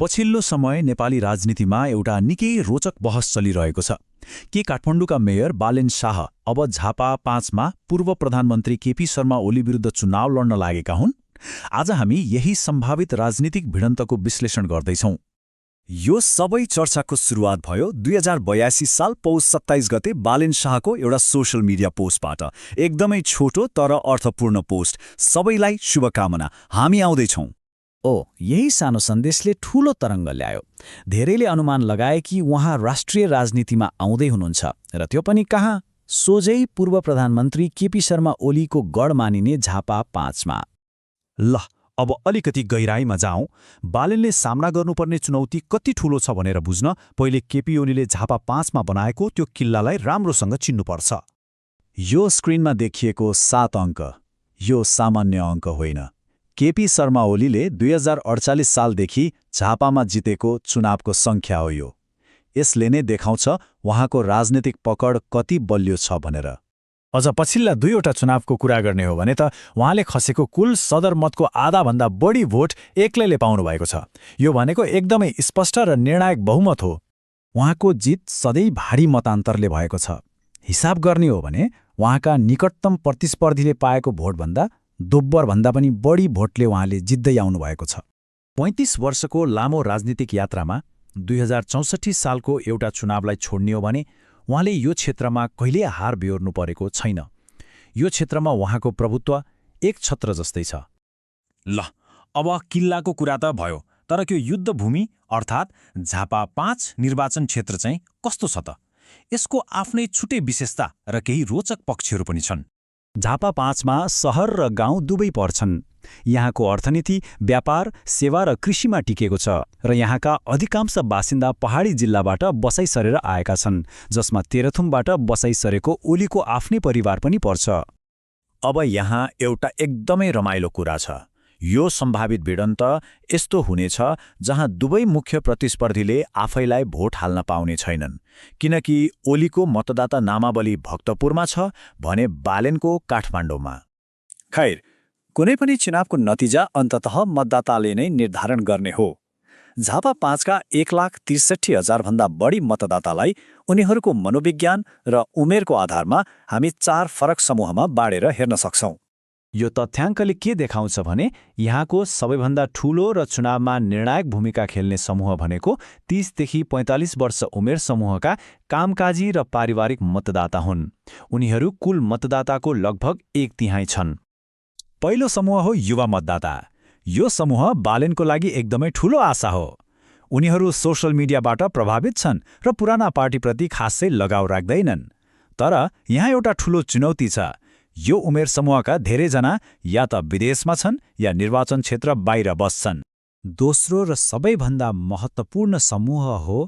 पछिल्लो समय नेपाली राजनीतिमा एउटा निकै रोचक बहस चलिरहेको छ। के काठमाडौँका मेयर बालेन शाह अब झापा 5मा पूर्व प्रधानमन्त्री केपी शर्मा ओली विरुद्ध चुनाव लड्न लागेका हुन्? आज हामी यही सम्भावित राजनीतिक भिडन्तको विश्लेषण गर्दैछौं। यो सबै चर्चाको सुरुवात भयो 2082 साल पौष 27 गते बालेन शाहको एउटा सोशल मिडिया पोस्टबाट। एकदमै छोटो तर अर्थपूर्ण पोस्ट। सबैलाई शुभकामना, हामी आउँदैछौं। यही सानो सन्देशले ठूलो तरङ्ग ल्यायो। धेरैले अनुमान लगाए कि उहाँ राष्ट्रिय राजनीतिमा आउँदै हुनुहुन्छ, र त्यो पनि कहाँ, सोझै पूर्व प्रधानमन्त्री केपी शर्मा ओलीको गढ मानिने झापा 5मा। ल अब अलिकति गहिराईमा जाउँ। बालेनले सामना गर्नुपर्ने चुनौती कति ठूलो छ भनेर बुझ्न पहिले केपी ओलीले झापा 5मा बनाएको त्यो किल्लालाई राम्रोसँग चिन्नुपर्छ। यो स्क्रिनमा देखिएको 7 अङ्क, यो सामान्य अङ्क होइन। केपी शर्मा ओलीले 2048 सालदेखि झापामा जितेको चुनावको सङ्ख्या हो यो। यसले नै देखाउँछ उहाँको राजनीतिक पकड कति बलियो छ भनेर। अझ पछिल्ला 2वटा चुनावको कुरा गर्ने हो भने त उहाँले खसेको कुल सदरमतको आधाभन्दा बढी भोट एक्लैले पाउनु भएको छ। यो भनेको एकदमै स्पष्ट र निर्णायक बहुमत हो। उहाँको जित सधैँ भारी मतान्तरले भएको छ। हिसाब गर्ने हो भने उहाँका निकटतम प्रतिस्पर्धीले पाएको भोटभन्दा दोब्बरभन्दा पनि बढी भोटले उहाँले जित्दै आउनु भएको छ। 35 वर्षको लामो राजनीतिक यात्रामा 2064 सालको एउटा चुनावलाई छोड्ने हो भने उहाँले यो क्षेत्रमा कहिल्यै हार बेहोर्नु परेको छैन। यो क्षेत्रमा उहाँको प्रभुत्व एक छत्र जस्तै छ। ल अब किल्लाको कुरा त भयो, तर त्यो युद्धभूमि अर्थात् झापा 5 निर्वाचन क्षेत्र चाहिँ कस्तो छ त? यसको आफ्नै छुट्टै विशेषता र केही रोचक पक्षहरू पनि छन्। झापा 5मा सहर र गाउँ दुवै पर्छन्। यहाँको अर्थनीति व्यापार, सेवा र कृषिमा टिकेको छ, र यहाँका अधिकांश बासिन्दा पहाडी जिल्लाबाट बसाइ सरेर आएका छन्, जसमा तेह्रथुमबाट बसाइ सरेको ओलीको आफ्नै परिवार पनि पर्छ। अब यहाँ एउटा एकदमै रमाइलो कुरा छ। यो सम्भावित भिडन्त यस्तो हुनेछ जहाँ दुवै मुख्य प्रतिस्पर्धीले आफैलाई भोट हाल्न पाउने छैनन्, किनकि ओलीको मतदाता नामावली भक्तपुरमा छ भने बालेनको काठमाडौँमा। खैर, कुनै पनि चुनावको नतिजा अन्ततः मतदाताले नै निर्धारण गर्ने हो। झापा 5का 1,63,000 भन्दा बढी मतदातालाई उनीहरूको मनोविज्ञान र उमेरको आधारमा हामी 4 फरक समूहमा बाँडेर हेर्न सक्छौं। यो तथ्याङ्कले के देखाउँछ भने यहाँको सबैभन्दा ठूलो र चुनावमा निर्णायक भूमिका खेल्ने समूह भनेको 30 देखि 45 वर्ष उमेर समूहका कामकाजी र पारिवारिक मतदाता हुन्। उनीहरू कुल मतदाताको लगभग 1/3 छन्। पहिलो समूह हो युवा मतदाता। यो समूह बालेनको लागि एकदमै ठूलो आशा हो। उनीहरू सोशल मिडियाबाट प्रभावित छन् र पुराना पार्टीप्रति खासै लगाव राख्दैनन्। तर यहाँ एउटा ठूलो चुनौती छ। यो उमेर समूहका धेरैजना या त विदेशमा छन् या निर्वाचन क्षेत्र बाहिर बस्छन्। दोस्रो र सबैभन्दा महत्त्वपूर्ण समूह हो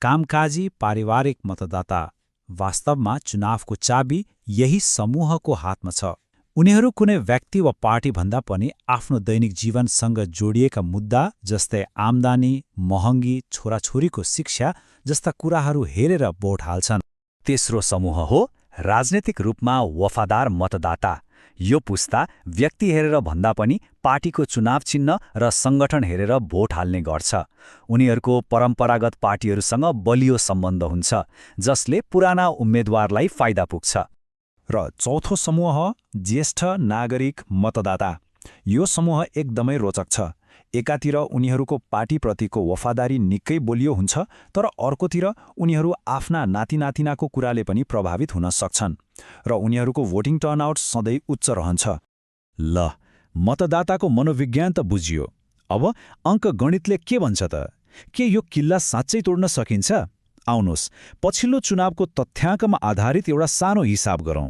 कामकाजी पारिवारिक मतदाता। वास्तवमा चुनावको चाबी यही समूहको हातमा छ। उनीहरू कुनै व्यक्ति वा पार्टीभन्दा पनि आफ्नो दैनिक जीवनसँग जोडिएका मुद्दा जस्तै आम्दानी, महँगी, छोराछोरीको शिक्षा जस्ता कुराहरू हेरेर भोट हाल्छन्। तेस्रो समूह हो राजनीतिक रूपमा वफादार मतदाता। यो पुस्ता व्यक्ति हेरेर भन्दा पनि पार्टीको चुनाव चिन्ह र सङ्गठन हेरेर भोट हाल्ने गर्छ। उनीहरूको परम्परागत पार्टीहरूसँग बलियो सम्बन्ध हुन्छ, जसले पुराना उम्मेदवारलाई फाइदा पुग्छ। र चौथो समूह ज्येष्ठ नागरिक मतदाता। यो समूह एकदमै रोचक छ। एकातिर उनीहरूको पार्टीप्रतिको वफादारी निकै बलियो हुन्छ, तर अर्कोतिर उनीहरू आफ्ना नातिनातिनाको कुराले पनि प्रभावित हुन सक्छन्, र उनीहरूको भोटिङ टर्नआउट सधैँ उच्च रहन्छ। ल मतदाताको मनोविज्ञान त बुझियो। अब अङ्कगणितले के भन्छ त? के यो किल्ला साँच्चै तोड्न सकिन्छ? आउनुहोस् पछिल्लो चुनावको तथ्याङ्कमा आधारित एउटा सानो हिसाब गरौँ।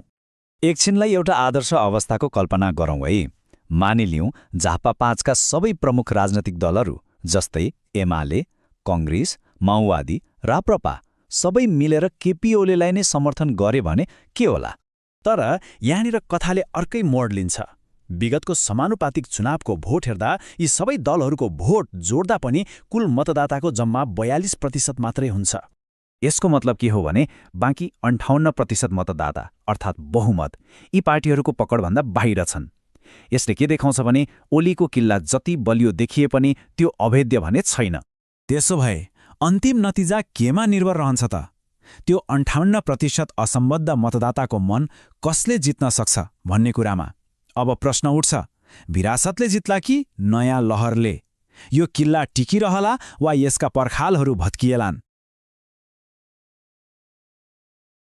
एकछिनलाई एउटा आदर्श अवस्थाको कल्पना गरौँ है। मानिलिउँ झापा 5का सबै प्रमुख राजनैतिक दलहरू जस्तै एमाले, कङ्ग्रेस, माओवादी, राप्रपा सबै मिलेर केपी ओलीलाई नै समर्थन गरे भने के होला? तर यहाँनिर कथाले अर्कै मोड लिन्छ। विगतको समानुपातिक चुनावको भोट हेर्दा यी सबै दलहरूको भोट जोड्दा पनि कुल मतदाताको जम्मा 42% मात्रै हुन्छ। यसको मतलब के हो भने बाँकी 58% मतदाता अर्थात् बहुमत यी पार्टीहरूको पकडभन्दा बाहिर छन्। यसले के देखाउँछ भने ओलीको किल्ला जति बलियो देखिए पनि त्यो अभेद्य भने छैन। त्यसो भए अन्तिम नतिजा केमा निर्भर रहन्छ त? त्यो 58% असम्बद्ध मतदाताको मन कसले जित्न सक्छ भन्ने कुरामा। अब प्रश्न उठ्छ, विरासतले जित्ला कि नयाँ लहरले? यो किल्ला टिकिरहला वा यसका पर्खालहरू भत्किएलान्?